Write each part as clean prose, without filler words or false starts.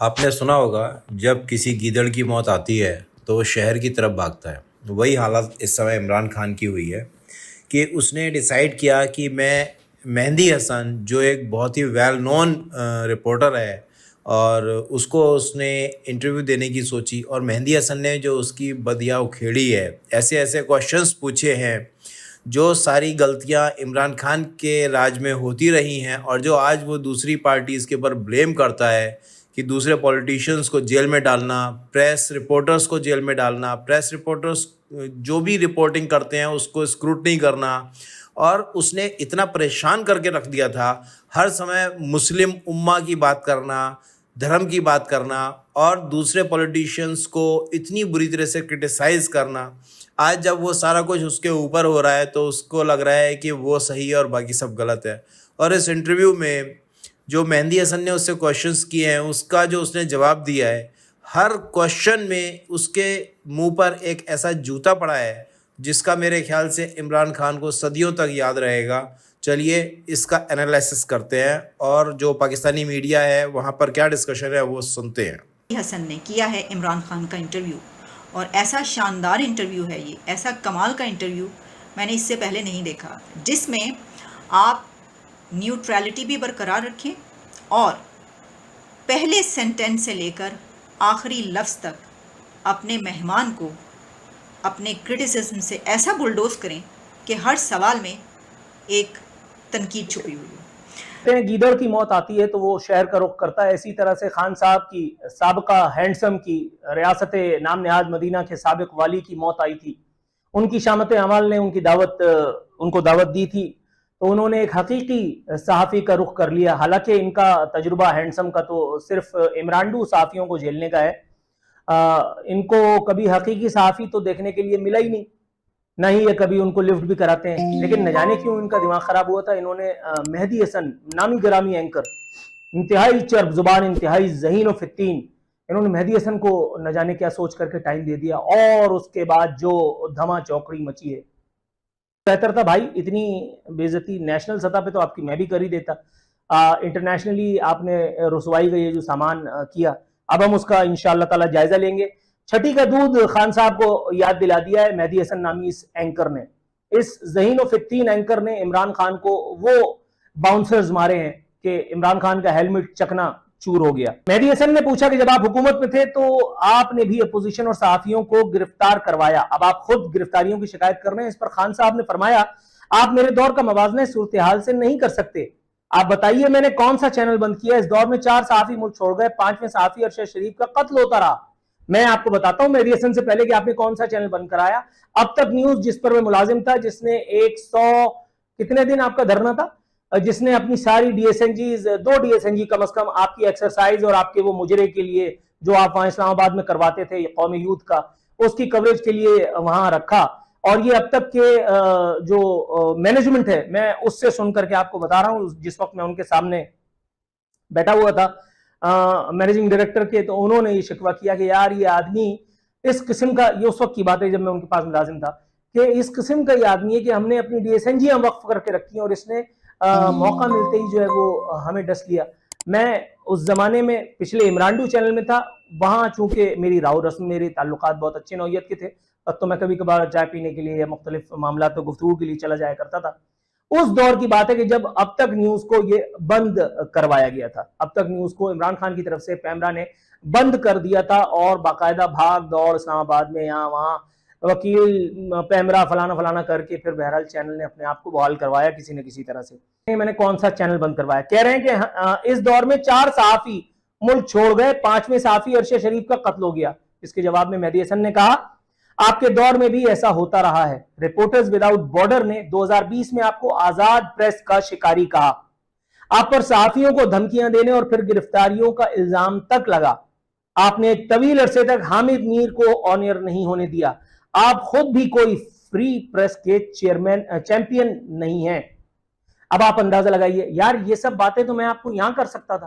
आपने सुना होगा, जब किसी गीदड़ की मौत आती है तो वो शहर की तरफ भागता है। वही हालत इस समय इमरान खान की हुई है कि उसने डिसाइड किया कि मैं मेहंदी हसन, जो एक बहुत ही वेल नोन रिपोर्टर है, और उसको उसने इंटरव्यू देने की सोची। और मेहंदी हसन ने जो उसकी बदिया उखेड़ी है, ऐसे ऐसे क्वेश्चंस पूछे हैं जो सारी गलतियां इमरान खान के राज में होती रही हैं, और जो आज वो दूसरी पार्टीज़ के ऊपर ब्लेम करता है कि दूसरे पॉलिटिशियंस को जेल में डालना, प्रेस रिपोर्टर्स को जेल में डालना, प्रेस रिपोर्टर्स जो भी रिपोर्टिंग करते हैं उसको स्क्रूटनी करना। और उसने इतना परेशान करके रख दिया था, हर समय मुस्लिम उम्मा की बात करना, धर्म की बात करना, और दूसरे पॉलिटिशियंस को इतनी बुरी तरह से क्रिटिसाइज़ करना। आज जब वो सारा कुछ उसके ऊपर हो रहा है तो उसको लग रहा है कि वो सही है और बाकी सब गलत है। और इस इंटरव्यू में जो मेहंदी हसन ने उससे क्वेश्चंस किए हैं, उसका जो उसने जवाब दिया है, हर क्वेश्चन में उसके मुंह पर एक ऐसा जूता पड़ा है जिसका मेरे ख्याल से इमरान खान को सदियों तक याद रहेगा। चलिए इसका एनालिसिस करते हैं और जो पाकिस्तानी मीडिया है वहाँ पर क्या डिस्कशन है वो सुनते हैं। हसन ने किया है इमरान खान का इंटरव्यू, और ऐसा शानदार इंटरव्यू है ये, ऐसा कमाल का इंटरव्यू मैंने इससे पहले नहीं देखा, जिसमें आप न्यूट्रलिटी भी बरकरार रखें और पहले सेंटेंस से लेकर आखिरी लफ्ज़ तक अपने मेहमान को अपने क्रिटिसिज्म से ऐसा बुलडोज करें कि हर सवाल में एक तनकीद छुपी हुई हो। गीदड़ की मौत आती है तो वो शहर का रुख करता है। इसी तरह से खान साहब की साबका हैंडसम की रियासत नाम नहाद मदीना के साबिक वाली की मौत आई थी। उनकी शामत अमाल ने उनको दावत दी थी, तो उन्होंने एक हकीकी सहाफ़ी का रुख कर लिया। हालांकि इनका तजुर्बा हैंडसम का तो सिर्फ इमरानडू सहाफ़ियों को झेलने का है। इनको कभी हकीकी सहाफ़ी तो देखने के लिए मिला ही नहीं, ना ही ये कभी उनको लिफ्ट भी कराते हैं। लेकिन न जाने क्यों इनका दिमाग खराब हुआ था। इन्होंने मेहदी हसन नामी ग्रामी एंकर, इंतहाई चर्ब जुबान, इंतहाई ज़हीन व फित्तीन, इन्होंने मेहदी हसन को न जाने क्या सोच करके टाइम दे दिया, और उसके बाद जो धमा चौकड़ी मची है। बेहतर था भाई, इतनी बेइज्जती नेशनल सतह पे तो आपकी मैं भी कर ही देता। इंटरनेशनली आपने रसवाई का ये जो सामान किया, अब हम उसका इंशाअल्लाह ताला जायजा लेंगे। छठी का दूध खान साहब को याद दिला दिया है मेहदी हसन नामी इस एंकर ने। इस ज़हीन फित्तीन एंकर ने इमरान खान को वो बाउंसर्स मारे हैं कि इमरान खान का हेलमेट चकना चूर हो गया। मेहदी हसन ने पूछा कि जब आप हुकूमत में थे तो आपने भी अपोजिशन और सहाफियों को गिरफ्तार करवाया, अब आप खुद गिरफ्तारियों की शिकायत कर रहे हैं। इस पर खान साहब ने फरमाया, आप मेरे दौर का मवाजना सूरत हाल से नहीं कर सकते। आप बताइए मैंने कौन सा चैनल बंद किया? इस दौर में 4 सहाफी मुल्क छोड़ गए, 5वें सहाफी अरशद शरीफ का कत्ल होता रहा। मैं आपको बताता हूं मेहदी हसन से पहले कि आपने कौन सा चैनल बंद कराया। अब तक न्यूज, जिस पर मैं मुलाजिम था, जिसने 100 कितने दिन आपका धरना था, जिसने अपनी सारी डीएसएनजी, 2 डीएसएनजी कम से कम आपकी एक्सरसाइज और आपके वो मुजरे के लिए जो आप वहां इस्लामाबाद में करवाते थे कौमी यूथ का, उसकी कवरेज के लिए वहां रखा। और ये अब तक के जो मैनेजमेंट है, मैं उससे सुन करके आपको बता रहा हूं, जिस वक्त मैं उनके सामने बैठा हुआ था मैनेजिंग डायरेक्टर के, तो उन्होंने ये शिकवा किया कि यार ये आदमी इस किस्म का, ये उस वक्त की बात है जब मैं उनके पास मुलाजिम था, कि इस किस्म का ये आदमी है कि हमने अपनी डीएसएनजी हम वक्फ करके रखी हैं और इसने मौका मिलते ही जो है वो हमें डस लिया। मैं उस जमाने में पिछले इमरानडू चैनल में था, वहां चूंकि मेरी राव रस्म, मेरे ताल्लुकात बहुत अच्छे नौयत के थे, तो मैं कभी कभार चाय पीने के लिए या मुख्तलिफ मामला तो गुफ्तगू के लिए चला जाया करता था। उस दौर की बात है कि जब अब तक न्यूज को ये बंद करवाया गया था, अब तक न्यूज को इमरान खान की तरफ से पैमरा ने बंद कर दिया था, और बाकायदा भाग दौड़ इस्लामाबाद में यहाँ वहां वकील पैमरा फलाना फलाना करके फिर बहरहाल चैनल ने अपने आप को बहाल करवाया किसी न किसी तरह से। मैंने कौन सा चैनल बंद करवाया? कह रहे हैं कि इस दौर में 4 सहाफी मुल्क छोड़ गए, 5वें सहाफी अरशद शरीफ का कत्ल हो गया। इसके जवाब में मेहदी हसन ने कहा, आपके दौर में भी ऐसा होता रहा है। रिपोर्टर्स विदाउट बॉर्डर ने 2020 में आपको आजाद प्रेस का शिकारी कहा। आप पर सहाफियों को धमकियां देने और फिर गिरफ्तारियों का इल्जाम तक लगा। आपने एक तवील अरसे तक हामिद मीर को ऑन एयर नहीं होने दिया। आप खुद भी कोई फ्री प्रेस के चैंपियन नहीं है। अब आप अंदाजा लगाइए यार, ये सब बातें तो मैं आपको यहां कर सकता था,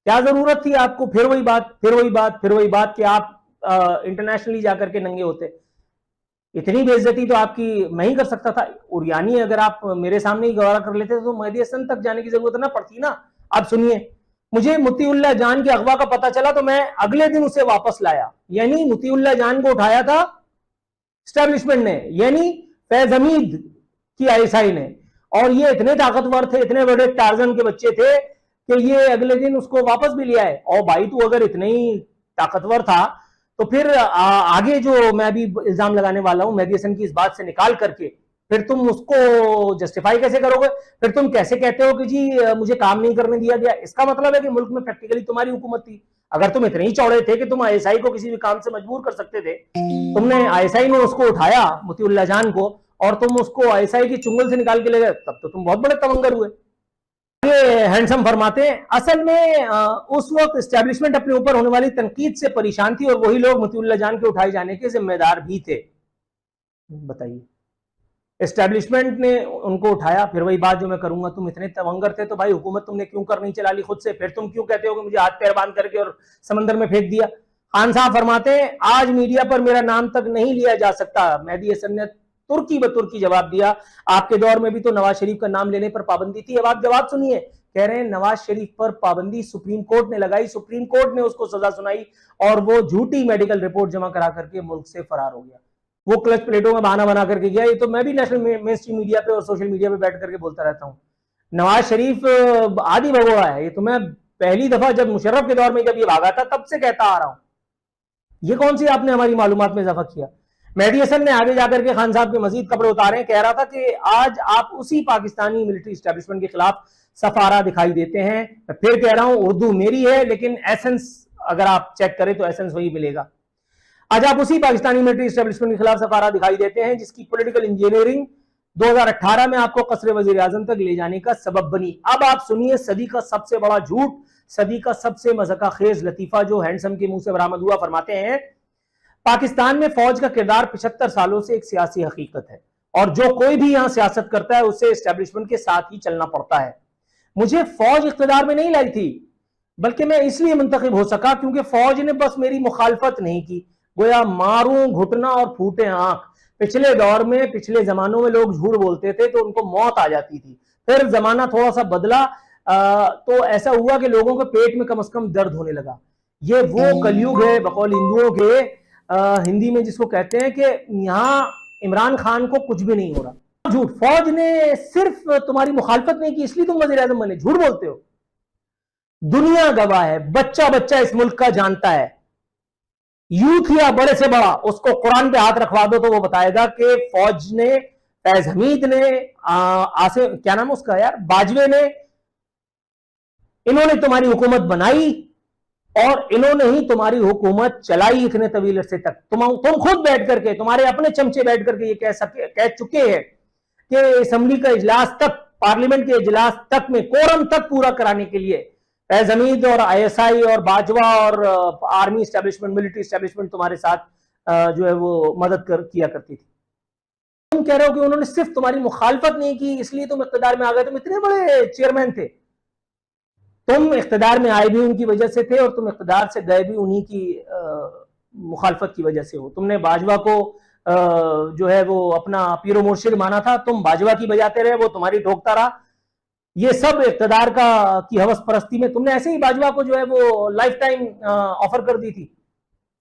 क्या जरूरत थी आपको फिर वही बात, फिर वही बात, फिर वही बात कि आप इंटरनेशनली जाकर के नंगे होते। इतनी बेइज्जती तो आपकी मैं ही कर सकता था। और यानी अगर आप मेरे सामने ही गवारा कर लेते तो मेहदी हसन तक जाने की जरूरत ना पड़ती ना। आप सुनिए, मुझे मुतीउल्लाह जान के अगवा का पता चला तो मैं अगले दिन उसे वापस लाया। यानी मुतीउल्लाह जान को उठाया था स्टैब्लिशमेंट ने, यानी फैज हमीद की आईएसआई ने, और ये इतने ताकतवर थे, इतने बड़े टार्जन के बच्चे थे कि ये अगले दिन उसको वापस भी लिया है। और भाई तू अगर इतने ही ताकतवर था तो फिर आगे जो मैं भी इल्जाम लगाने वाला हूं मेहदी हसन की इस बात से निकाल करके, फिर तुम उसको जस्टिफाई कैसे करोगे? फिर तुम कैसे कहते हो कि जी मुझे काम नहीं करने दिया गया? इसका मतलब है कि मुल्क में प्रैक्टिकली तुम्हारी हुकूमत थी। अगर तुम इतने ही चौड़े थे कि तुम आईएसआई को किसी भी काम से मजबूर कर सकते थे, तुमने आईएसआई ने उसको उठाया मुतीउल्लाह जान को और तुम उसको आईएसआई की चुंगल से निकाल के ले गए, तब तो तुम बहुत बड़े तवंगर हुए। ये हैंडसम फरमाते हैं असल में उस वक्त एस्टेब्लिशमेंट अपने ऊपर होने वाली तनकीद से परेशान थी और वही लोग मुतीउल्लाह जान के उठाए जाने के जिम्मेदार भी थे। बताइए, एस्टेब्लिशमेंट ने उनको उठाया। फिर वही बात जो मैं करूंगा, तुम इतने तवंगर थे तो भाई हुकूमत तुमने क्यों कर नहीं चला ली खुद से? फिर तुम क्यों कहते हो कि मुझे हाथ पैर बांध करके और समंदर में फेंक दिया? खान साहब फरमाते हैं आज मीडिया पर मेरा नाम तक नहीं लिया जा सकता। मेहदी हसन ने तुर्की बतुर्की जवाब दिया, आपके दौर में भी तो नवाज शरीफ का नाम लेने पर पाबंदी थी। अब आप जवाब सुनिए, कह रहे हैं नवाज शरीफ पर पाबंदी सुप्रीम कोर्ट ने लगाई, सुप्रीम कोर्ट ने उसको सजा सुनाई और वो झूठी मेडिकल रिपोर्ट जमा करा करके मुल्क से फरार हो गया। वो क्लच प्लेटों में बहाना बना करके गया। ये तो मैं भी नेशनल मेनस्ट्रीम मीडिया पे और सोशल मीडिया पे बैठ करके बोलता रहता हूँ, नवाज शरीफ आदि भगोड़ा है। ये तो मैं पहली दफा जब मुशर्रफ के दौर में जब ये भागा था तब से कहता आ रहा हूं। ये कौन सी आपने हमारी मालूमात में इजाफा किया? मेहदी हसन ने आगे जाकर के खान साहब के मजीद कपड़े उतारे, कह रहा था कि आज आप उसी पाकिस्तानी मिलिट्री एस्टेब्लिशमेंट के खिलाफ सफारा दिखाई देते हैं। मैं फिर कह रहा हूं उर्दू मेरी है लेकिन एसेंस अगर आप चेक करें तो एसेंस वही मिलेगा। आज आप उसी पाकिस्तानी मिलिट्री एस्टेब्लिशमेंट के खिलाफ सफारा दिखाई देते हैं जिसकी पॉलिटिकल इंजीनियरिंग 2018 में आपको कसरे वजीर आजम तक ले जाने का सबब बनी। अब आप सुनिए सदी का सबसे बड़ा झूठ, सदी का सबसे मज़ाक़ खेज लतीफा जो हैंडसम के मुंह से बरामद हुआ। फरमाते हैं पाकिस्तान में फौज का किरदार 75 सालों से एक सियासी हकीकत है और जो कोई भी यहां सियासत करता है उसे एस्टेब्लिशमेंट के साथ ही चलना पड़ता है। मुझे फौज इख्तिदार में नहीं लाई थी बल्कि मैं इसलिए मुंतखब हो सका क्योंकि फौज ने बस मेरी मुखालफत नहीं की, गोया मारूं घुटना और फूटे आंख। पिछले दौर में, पिछले जमानों में लोग झूठ बोलते थे तो उनको मौत आ जाती थी। फिर जमाना थोड़ा सा बदला तो ऐसा हुआ कि लोगों के पेट में कम से कम दर्द होने लगा। ये वो कलयुग है बकौल हिंदुओं के, हिंदी में जिसको कहते हैं कि यहाँ इमरान खान को कुछ भी नहीं हो रहा। झूठ, फौज ने सिर्फ तुम्हारी मुखालफत नहीं की इसलिए तुम वजीर आजम बने, झूठ बोलते हो। दुनिया गवाह है, बच्चा बच्चा इस मुल्क का जानता है, यूथ या बड़े से बड़ा उसको कुरान पे हाथ रखवा दो तो वो बताएगा कि फौज ने, फैज हमीद ने, क्या नाम उसका यार, बाजवे ने, इन्होंने तुम्हारी हुकूमत बनाई और इन्होंने ही तुम्हारी हुकूमत चलाई इतने तवील अरसे तक। तुम खुद बैठ करके, तुम्हारे अपने चमचे बैठ करके ये कह चुके हैं कि असेंबली का इजलास तक, पार्लियामेंट के इजलास तक में कोरम तक पूरा कराने के लिए फैज हमीद और आईएसआई और बाजवा और आर्मी एस्टेब्लिशमेंट, मिलिट्री एस्टेब्लिशमेंट तुम्हारे साथ जो है वो मदद किया करती थी। तुम कह रहे हो कि उन्होंने सिर्फ तुम्हारी मुखालफत नहीं की इसलिए तुम इख्तिदार में आ गए। तुम इतने बड़े चेयरमैन थे, तुम इख्तिदार में आए भी उनकी वजह से थे और तुम इख्तिदार से गए भी उन्हीं की मुखालफत की वजह से हो। तुमने बाजवा को जो है वो अपना पीरो मुर्शिद माना था, तुम बाजवा की बजाते रहे, वो तुम्हारी ठोकता रहा। ये सब इख्तिदार की हवस परस्ती में तुमने ऐसे ही बाजवा को जो है वो लाइफ टाइम ऑफर कर दी थी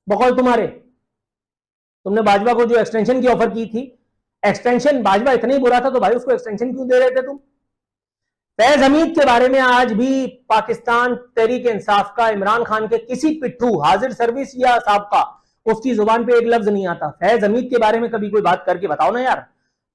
बकौल तुम्हारे। तुमने बाजवा को जो एक्सटेंशन की ऑफर की थी, एक्सटेंशन, बाजवा इतना ही बुरा था तो भाई उसको एक्सटेंशन क्यों दे रहे थे तुम? फैज हमीद के बारे में आज भी पाकिस्तान तहरीक इंसाफ का, इमरान खान के किसी पिट्ठू, हाजिर सर्विस या साबका, उसकी जुबान पे एक लफ्ज नहीं आता। फैज हमीद के बारे में कभी कोई बात करके बताओ ना यार।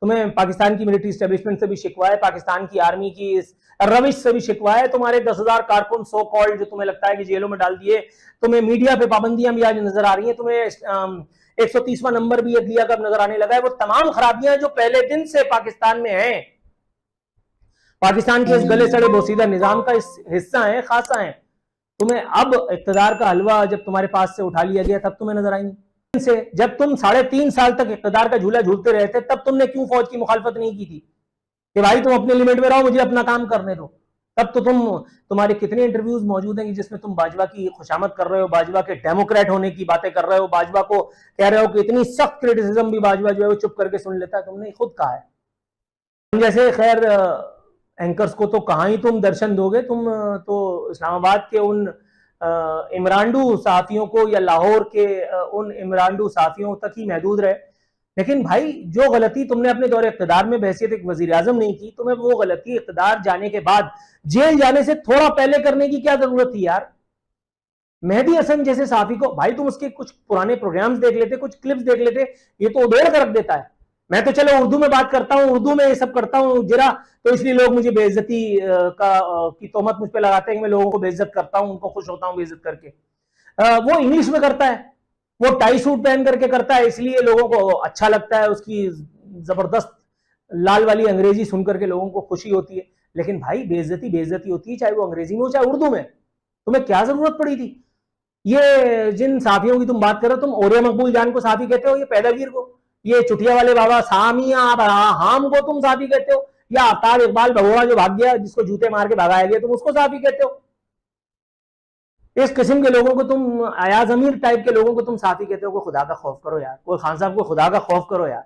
तुम्हें पाकिस्तान की मिलिट्री एस्टेब्लिशमेंट से भी शिकवा है, पाकिस्तान की आर्मी की इस रविश से भी शिकवा है। तुम्हारे 10,000 कारकुन सो कॉल्ड जो तुम्हें लगता है कि जेलों में डाल दिए, तुम्हें मीडिया पे पाबंदियां भी आज नजर आ रही हैं, तुम्हें 130वां नंबर भी अदलिया का नजर आने लगा है। वो तमाम खराबियां जो पहले दिन से पाकिस्तान में हैं, पाकिस्तान के इस गले सड़े बोसीदा निजाम का इस हिस्सा है, खासा है। तुम्हें अब इख्तिदार का हलवा जब तुम्हारे पास से उठा लिया गया तब तुम्हें नजर आएंगे। से जब तुम 3.5 साल तक इख्तिदार का झूला झूलते रहे थे तब तुमने क्यों फौज की मुखालफत नहीं की थी कि भाई तुम अपने लिमिट में रहो, मुझे अपना काम करने दो? तब तो तुम्हारे कितने इंटरव्यूज मौजूद हैं जिसमें तुम बाजवा की खुशामद कर रहे हो, बाजवा के डेमोक्रेट होने की बातें कर रहे हो, बाजवा को कह रहे हो कि इतनी सख्त क्रिटिसिज्म भी बाजवा जो है वो चुप करके सुन लेता है। तुमने खुद कहा है। जैसे खैर एंकर्स को तो कहाँ ही तुम दर्शन दोगे, तुम तो इस्लामाबाद के उन इमरानडू सहाफियों को या लाहौर के उन इमरानडू सहाफियों तक ही महदूद रहे। लेकिन भाई जो गलती तुमने अपने दौरे इक़्तिदार में बहैसियत एक वजीर आजम नहीं की, तुम्हें वो गलती इक़्तिदार जाने के बाद जेल जाने से थोड़ा पहले करने की क्या जरूरत थी यार। मेहदी हसन जैसे सहाफी को भाई तुम उसके कुछ पुराने प्रोग्राम्स देख लेते, कुछ क्लिप्स देख लेते, ये तो उधेड़ कर रख देता है। मैं तो चलो उर्दू में बात करता हूँ, उर्दू में ये सब करता हूँ जरा, तो इसलिए लोग मुझे बेइज्जती की तोहमत मुझ पर लगाते हैं कि मैं लोगों को बेइज्जत करता हूँ, उनको खुश होता हूँ बेइज्जत करके। वो इंग्लिश में करता है, वो टाई सूट पहन करके करता है, इसलिए लोगों को अच्छा लगता है, उसकी जबरदस्त लाल वाली अंग्रेजी सुन करके लोगों को खुशी होती है। लेकिन भाई बेइज्जती बेइज्जती होती है, चाहे वो अंग्रेजी में हो चाहे उर्दू में। तुम्हें क्या जरूरत पड़ी थी? ये जिन साफियों की तुम बात कर रहे हो, तुम ओरिया मकबूल जान को साफी कहते हो, ये पैदावीर को, ये चुटिया वाले बाबा सामिया हाम को तुम साफी कहते हो, या आफ्ताब इकबाल भगोड़ा जो भाग गया जिसको जूते मार के भगाया गया तुम उसको साफी कहते हो। इस किस्म के लोगों को तुम, अयाज अमीर टाइप के लोगों को तुम साफी कहते हो। कोई खुदा का खौफ करो यार, कोई खान साहब को खुदा का खौफ करो यार।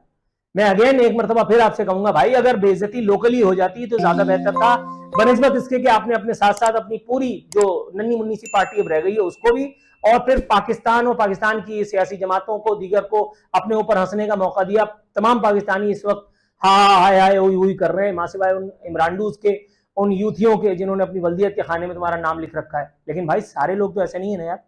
मैं अगेन एक मरतबा फिर आपसे कहूंगा भाई, अगर बेइज्जती लोकली हो जाती तो ज्यादा बेहतर था, बनिस्बत इसके कि आपने अपने साथ साथ अपनी पूरी जो नन्ही मुन्नी सी पार्टी अब रह गई है उसको भी, और फिर पाकिस्तान और पाकिस्तान की सियासी जमातों को, दीगर को अपने ऊपर हंसने का मौका दिया। तमाम पाकिस्तानी इस वक्त हाय हाय हुई हुई कर रहे हैं, माँ सिवाय उन इमरानडूज के, उन यूथियों के जिन्होंने अपनी वल्दियत के खाने में तुम्हारा नाम लिख रखा है। लेकिन भाई सारे लोग तो ऐसे नहीं है ना यार।